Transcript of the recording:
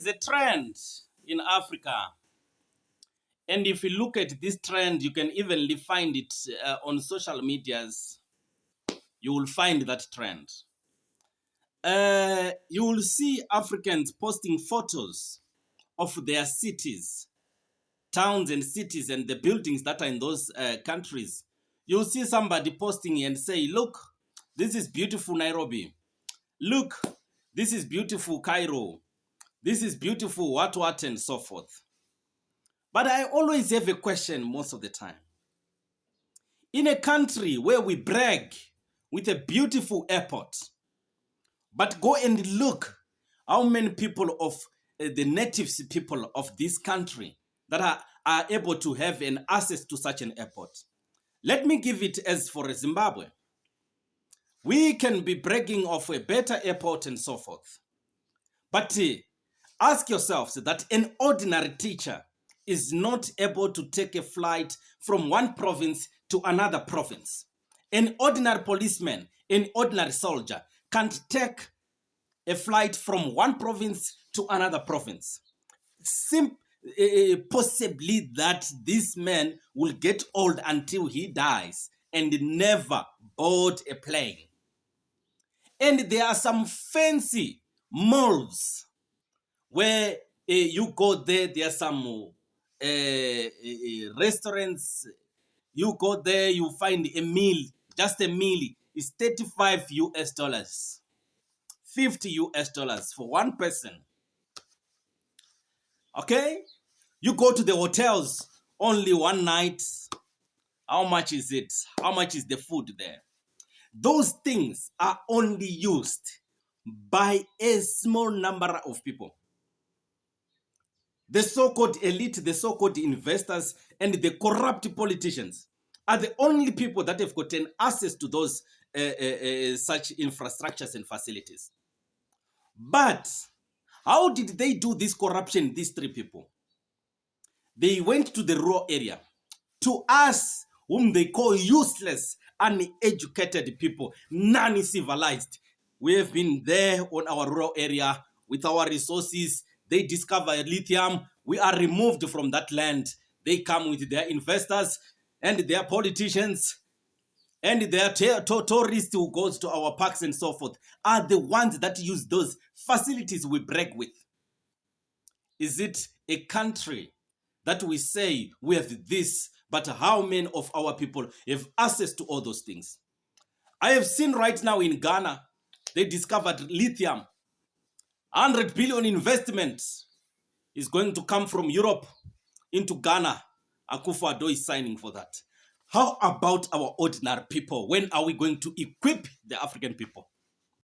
There's a trend in Africa, and if you look at this trend, you can evenly find it on social medias. You will find that trend. You will see Africans posting photos of their cities, towns and cities and the buildings that are in those countries. You'll see somebody posting and say, look, this is beautiful Nairobi. Look, this is beautiful Cairo. This is beautiful what and so forth. But I always have a question most of the time. In a country where we brag with a beautiful airport, but go and look how many people of the natives people of this country that are able to have an access to such an airport. Let me give it as for Zimbabwe. We can be bragging of a better airport and so forth. But ask yourselves that an ordinary teacher is not able to take a flight from one province to another province. An ordinary policeman, an ordinary soldier can't take a flight from one province to another province. Possibly that this man will get old until he dies and never board a plane. And there are some fancy malls where you go there, there are some restaurants. You go there, you find a meal, just a meal is 35 US dollars, 50 US dollars for one person. Okay? You go to the hotels only one night. How much is it? How much is the food there? Those things are only used by a small number of people. The so-called elite, the so-called investors, and the corrupt politicians are the only people that have gotten access to those such infrastructures and facilities. But how did they do this corruption, these three people? They went to the rural area, to us, whom they call useless, uneducated people, non-civilized. We have been there on our rural area with our resources. They discover lithium. We are removed from that land. They come with their investors and their politicians and their tourists who goes to our parks and so forth are the ones that use those facilities we brag with. Is it a country that we say we have this, but how many of our people have access to all those things? I have seen right now in Ghana, they discovered lithium. 100 billion investment is going to come from Europe into Ghana. Akufo-Addo is signing for that. How about our ordinary people? When are we going to equip the African people?